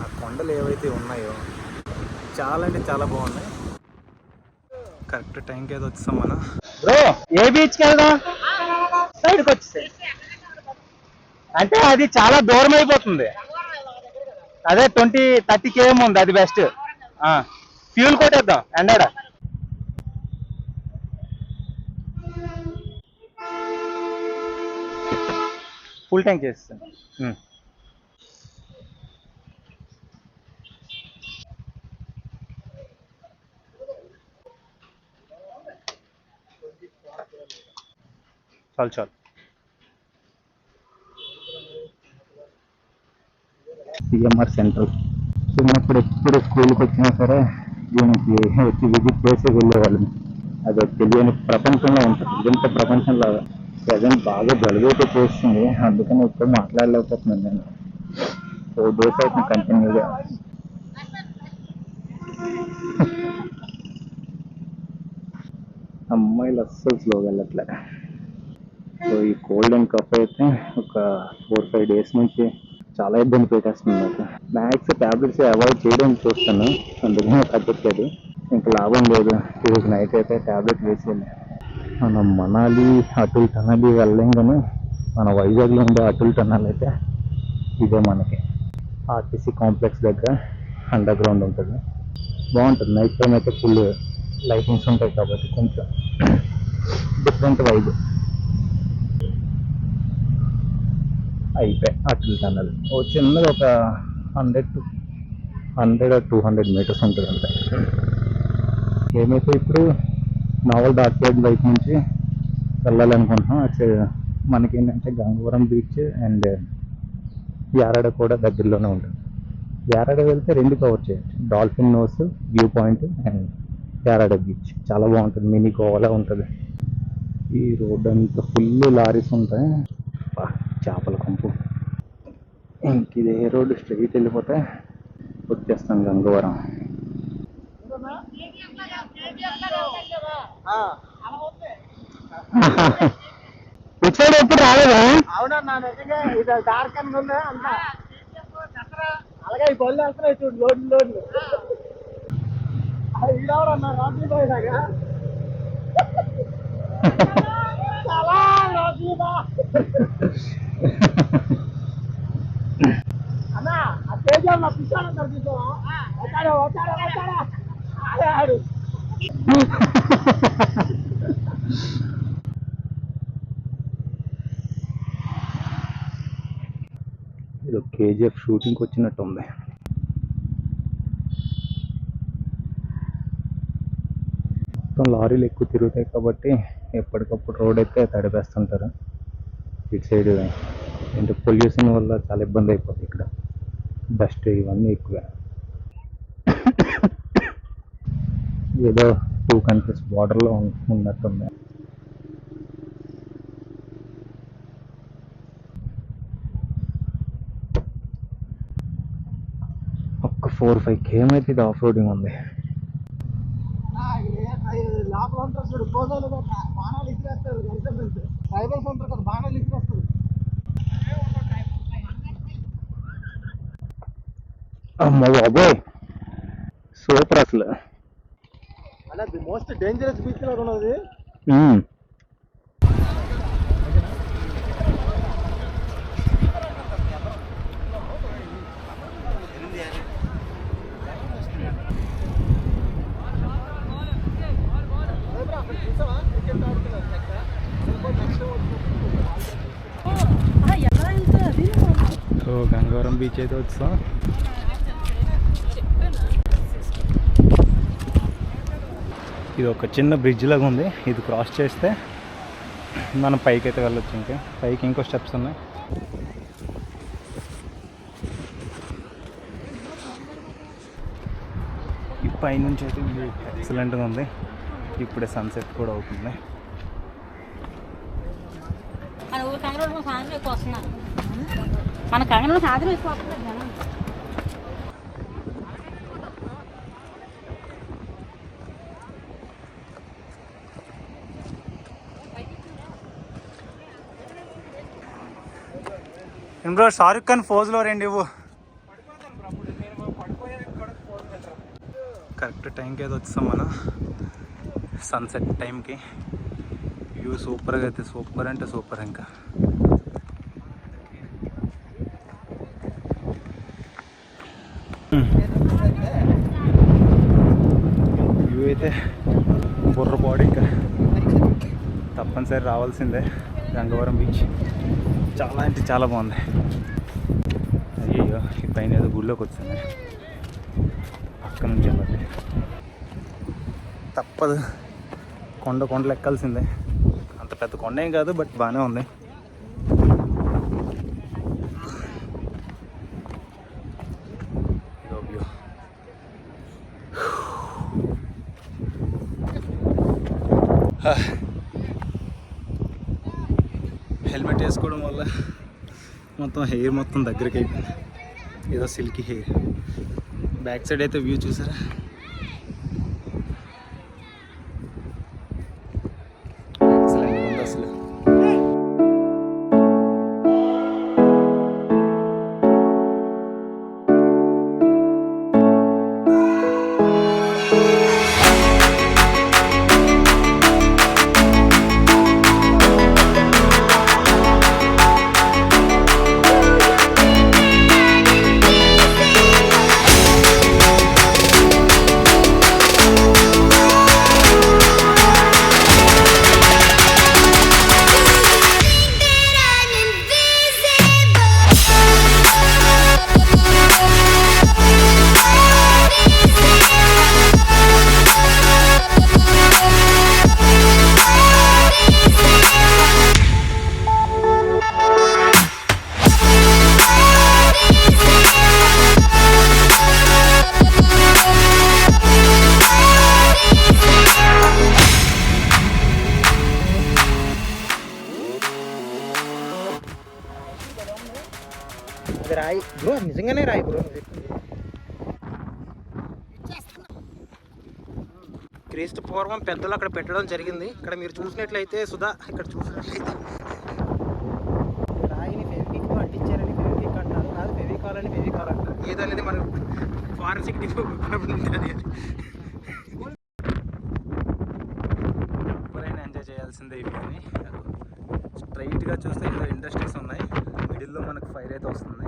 ఆ కొండలు ఏవైతే ఉన్నాయో చాలా అంటే చాలా బాగున్నాయి. కరెక్ట్ టైంకి ఏదో వచ్చాం మనం. బ్రో ఏ బీచ్కి వెళ్దాం? సైడ్కి వచ్చేసి అంటే అది చాలా దూరం అయిపోతుంది. అదే 20-30 km ఉంది, అది బెస్ట్. ఫ్యూల్ కొట్టేద్దాం ఎండాడ. ఫుల్ ట్యాంక్ చేస్తాను. చాలు చాలు. CMR central. చిన్నప్పుడు ఎప్పుడు స్కూల్కి వచ్చినా సరే దీనికి వచ్చి విజిట్ చేసి వెళ్ళేవాళ్ళం. అది తెలియని ప్రపంచంలో ఉంటుంది, ఇంత ప్రపంచంలో. ప్రజెంట్ బాగా జలుబైతే చేస్తుంది, అందుకని ఇప్పుడు మాట్లాడలేకపోతున్నాను నేను. 4 days అవుతుంది కంటిన్యూగా. అమ్మాయిలు అస్సలు స్లోగా వెళ్ళట్లే. సో ఈ కోల్డ్ అండ్ కఫ్ అయితే ఒక 4-5 days నుంచి చాలా ఇబ్బంది పెట్టేస్తుంది నాకు. మ్యాక్స్ ట్యాబ్లెట్స్ అవాయిడ్ చేయడానికి చూస్తాను, అందుకనే తగ్గట్లేదు. ఇంకా లాభం లేదు. ఈరోజు నైట్ అయితే ట్యాబ్లెట్ వేసేయాలి. మనం మనాలి అటుల్ టనల్ వెళ్ళలేం, కానీ మన వైజాగ్లో ఉండే అటుల్ టనల్ అయితే ఇదే మనకి ఆర్టీసీ కాంప్లెక్స్ దగ్గర అండర్ గ్రౌండ్ ఉంటుంది. బాగుంటుంది. నైట్ టైం అయితే ఫుల్ లైటింగ్స్ ఉంటాయి కాబట్టి కొంచెం డిఫరెంట్ వైబ్. అయిపోయి అటుల్ టనల్ ఓ చిన్నది ఒక 100-200 meters ఉంటుంది అంతే. ఏమైతే ఇప్పుడు నావల్ డార్క్ సైడ్ వైపు నుంచి వెళ్ళాలనుకుంటున్నాం. అటు మనకేంటంటే గంగవరం బీచ్ అండ్ యారాడ కూడా దగ్గరలోనే ఉంటుంది. యారాడ వెళ్తే 2 కవర్ చేయొచ్చు, dolphin nose view point and Yarada beach. చాలా బాగుంటుంది, మినీ గోవాలా ఉంటుంది. ఈ రోడ్ అంతా ఫుల్ లారీస్ ఉంటాయి. చేపల కంపు. ఇంక ఇదే రోడ్డు స్ట్రైట్ వెళ్ళిపోతే వచ్చేస్తాం గంగవరం. ఇచ్చాడు ఎప్పుడు రాలేదా? అవునన్నా, నిజంగా ఇది డార్క్ అని ఉందా అంతా. అలాగే ఈ బళ్ళు వేస్తున్నాయి చూడు, లోడ్లు. ఈడవడన్నా రాత్రి పోయినాగా చాలా రాజీవా అన్నా. ఆ తేజ నా పిచ్చాడు తీసుకోవా. వచ్చాడా అదే ఆడు. ఇది కేజీఎఫ్ షూటింగ్కి వచ్చినట్టు ఉంది. మొత్తం లారీలు ఎక్కువ తిరుగుతాయి కాబట్టి ఎప్పటికప్పుడు రోడ్ అయితే తడిపేస్తుంటారు. ఇటు సైడ్ అంటే పొల్యూషన్ వల్ల చాలా ఇబ్బంది అయిపోతుంది. ఇక్కడ డస్ట్ ఇవన్నీ ఎక్కువ. ఏదో 2 countries బార్డర్లో ఉన్నట్టుంది. ఒక్క 4-5 km అయితే ఇది ఆఫ్ రోడింగ్ ఉంది. లోపల ఉంటారు చూడు, కోజాలు బాణాలు ఇచ్చిరేస్తారు. ట్రైబల్స్ ఉంటారు కదా, బాణాలు ఇచ్చిరేస్తారు. అమ్మ బాబోయ్, సూపర్ అసలు. అంటే ది మోస్ట్ డేంజరస్ బీచ్ లో ఉన్నది. సో గంగవరం బీచ్ అయితే వచ్చాం. ఇది ఒక చిన్న బ్రిడ్జ్ లాగా ఉంది. ఇది క్రాస్ చేస్తే మనం పైకి అయితే వెళ్ళొచ్చు. ఇంకా పైకి ఇంకో స్టెప్స్ ఉన్నాయి. ఈ పైనుంచి అయితే వ్యూ ఎక్సలెంట్గా ఉంది. ఇప్పుడే సన్సెట్ కూడా అవుతుంది. మన కంగనలో సాధన ఎక్కువ వస్తుంది జనం. బ్రో షారుఖ్ ఖాన్ ఫోజ్లో రెండు ఇవ్వు. కరెక్ట్ టైంకి ఏదో వచ్చాం మనం సన్సెట్ టైంకి. వ్యూ సూపర్గా అయితే సూపర్ అంటే సూపర్. ఇంకా వ్యూ అయితే బుర్రపాడు. ఇంకా తప్పనిసరి రావాల్సిందే గంగవరం బీచ్. చాలా అంటే చాలా బాగుంది. అయ్యో ఈ పైన ఏదో గుళ్ళోకి వచ్చింది, పక్క నుంచి వెళ్ళాలి. తప్పదు, కొండలు ఎక్కాల్సిందే. అంత పెద్ద కొండ ఏం కాదు, బట్ బాగానే ఉంది. హెల్మెట్ వేసుకోవడం వల్ల మొత్తం హెయిర్ మొత్తం దగ్గరికి అయిపోయింది. ఏదో సిల్కీ హెయిర్. బ్యాక్ సైడ్ అయితే వ్యూ చూసారా, ఎక్సలెంట్ ఉంది అసలు. అది రాయి బ్రో, నిజంగానే రాయి బ్రో. క్రీస్తు పూర్వం పెద్దలు అక్కడ పెట్టడం జరిగింది. ఇక్కడ మీరు చూసినట్లయితే సుధా, ఇక్కడ చూసినట్లయితే రాయిని ఫెవిక్విక్ అంటించారని ఫెవిక్విక్ అంటారు, కాదు ఫెవికాల్ అని ఫెవికాల్ అంటారు. ఏదనేది మనం ఫారెన్సిక్ ఉంటుంది. ఎప్పుడైనా ఎంజాయ్ చేయాల్సిందే ఈ వ్యూని. స్ట్రైట్గా చూస్తే ఏదో ఇండస్ట్రీస్ ఉన్నాయి, మిడిల్లో మనకు ఫైర్ అయితే వస్తుంది.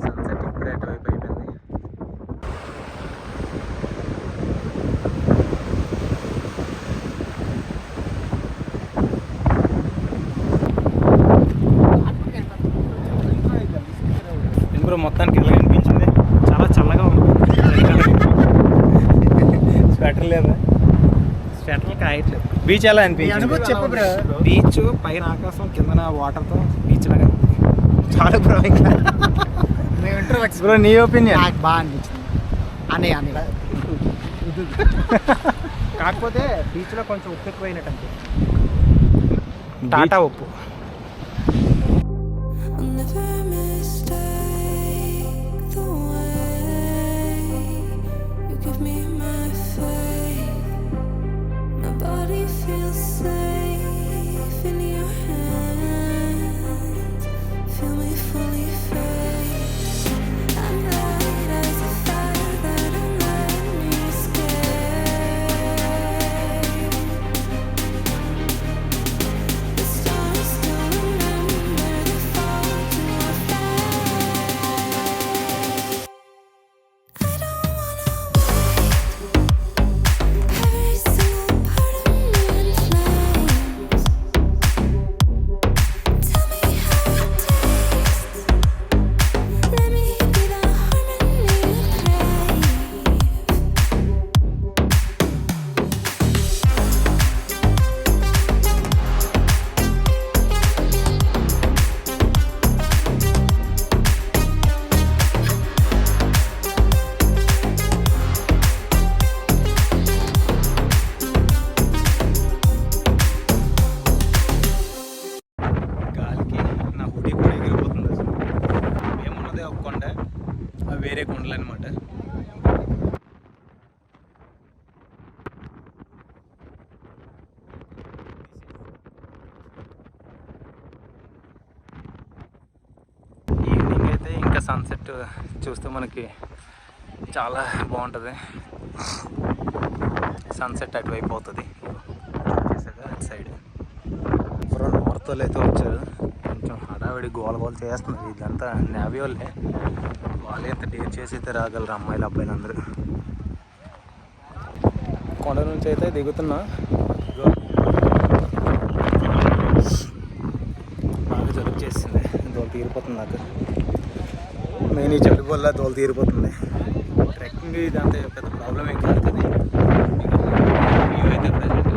సన్సెట్ ఇప్పుడే అటువైపు అయిపోయింది. ఇంకో మొత్తానికి ఎలా అనిపించింది? చాలా చల్లగా ఉంది. స్వెటర్ లేదా? స్వెటర్ కాయట్లేదు. బీచ్ ఎలా అనిపించింది? చెప్పు బ్రో. బీచ్ పైన ఆకాశం, కిందన వాటర్తో బీచ్ లాగా చాలా బ్రో. ఇంకా బ్రో నీ ఒపీనియన్? నాకు బాగా అనిపించింది అని కాకపోతే బీచ్లో కొంచెం ఉప్పు ఎక్కువైనట్టు అంతే. టాటా ఉప్పు. సన్సెట్ చూస్తే మనకి చాలా బాగుంటుంది. సన్సెట్ అటువైపు అవుతుంది చేసాక అటు సైడ్. ఎవరో నార్త్ వాళ్ళు అయితే వచ్చారు, కొంచెం హడావిడి గోల గోల చేస్తున్నారు. ఇదంతా నేవీ వాళ్ళే, వాళ్ళే ఎంత డేర్ చేసి అయితే రాగలరు అమ్మాయిలు అబ్బాయిలు అందరూ. కొండ నుంచి అయితే దిగుతున్నా. బాగా జలుబు చేసింది, దోలు తీరిపోతుంది నాకు. మెయిన్ ఈ జలుబు వల్ల దోలు తీరిపోతుంది. ట్రెక్కింగ్ ఇదంతా పెద్ద ప్రాబ్లం ఏం కాదు కదా. వ్యూ అయితే ప్రజెంట్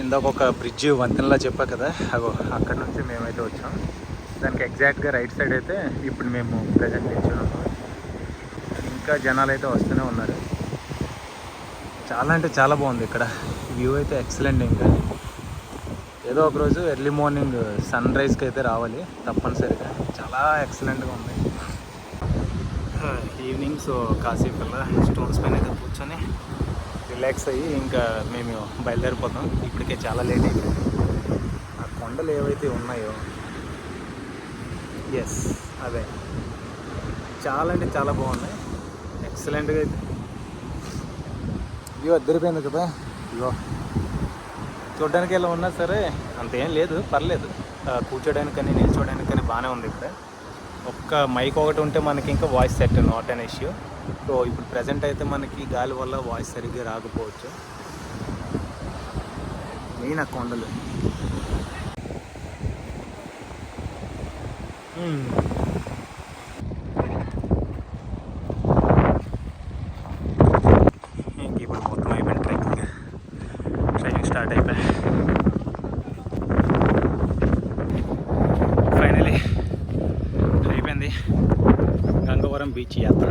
ఇందాక ఒక బ్రిడ్జ్ వంతెనలా చెప్పా కదా, అగో అక్కడ నుంచి మేమైతే వచ్చాం. దానికి ఎగ్జాక్ట్గా రైట్ సైడ్ అయితే ఇప్పుడు మేము ప్రజెంట్ నిల్చున్నాము. ఇంకా జనాలు అయితే వస్తూనే ఉన్నారు. చాలా అంటే చాలా బాగుంది ఇక్కడ వ్యూ అయితే ఎక్సలెంట్. ఇంకా ఏదో ఒకరోజు ఎర్లీ మార్నింగ్ సన్ రైజ్కి అయితే రావాలి తప్పనిసరిగా, చాలా ఎక్సలెంట్గా ఉంది. ఈవినింగ్ సో కాసేపు స్టోన్స్ పైన అయితే కూర్చొని రిలాక్స్ అయ్యి ఇంకా మేము బయలుదేరిపోతాం. ఇప్పటికే చాలా లేట్ అయింది. ఆ కొండలు ఏవైతే ఉన్నాయో ఎస్ అదే చాలా అంటే చాలా బాగున్నాయి, ఎక్సలెంట్గా అయితే వ్యూ అద్దరిపోయింది కదా. ఇగో చూడడానికి ఎలా ఉన్నా సరే అంతేం లేదు, పర్లేదు. కూర్చోడానికి కానీ నిల్చోడానికి కానీ బాగానే ఉంది. ఇక్కడ ఒక్క మైక్ ఒకటి ఉంటే మనకి ఇంకా voice set, not an issue. So ఇప్పుడు ప్రజెంట్ అయితే మనకి గాలి వల్ల వాయిస్ సరిగ్గా రాకపోవచ్చు. మెయిన్ ఆ కొండలు. ఇంక ఇప్పుడు మొత్తం అయిపోయింది ట్రెక్కింగ్ స్టార్ట్ అయిపోయి ఫైనలీ అయిపోయింది గంగవరం బీచ్ యాత్ర.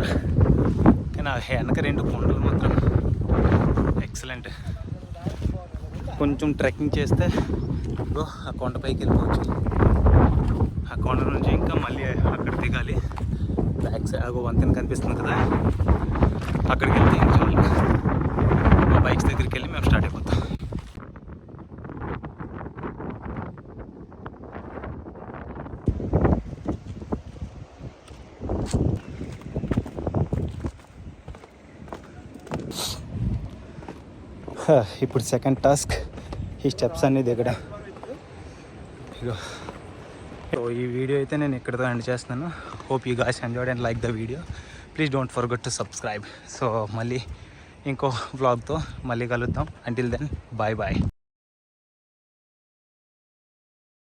కానీ ఆ వెనక 2 కొండలు మాత్రం ఎక్సలెంట్. కొంచెం ట్రెక్కింగ్ చేస్తే ఆ కొండపైకి వెళ్ళిపోవచ్చు. ఆ కొండ నుంచి ఇంకా మళ్ళీ అక్కడ దిగాలి. బ్యాక్ సైడ్ వంతెన కనిపిస్తుంది కదా, అక్కడికి వెళ్తే ఇంకా మా బైక్స్ దగ్గరికి వెళ్ళి మేము స్టార్ట్ అయిపోతాం. ఇప్పుడు సెకండ్ టాస్క్ ఈ స్టెప్స్ అన్నీ దిగడం. ఇగో సో ఈ వీడియో అయితే నేను ఇక్కడితో ఎండ్ చేస్తున్నాను. Hope you guys enjoyed and like the video. Please don't forget to subscribe. So మళ్ళీ ఇంకో వ్లాగ్తో మళ్ళీ కలుద్దాం. Until then bye bye.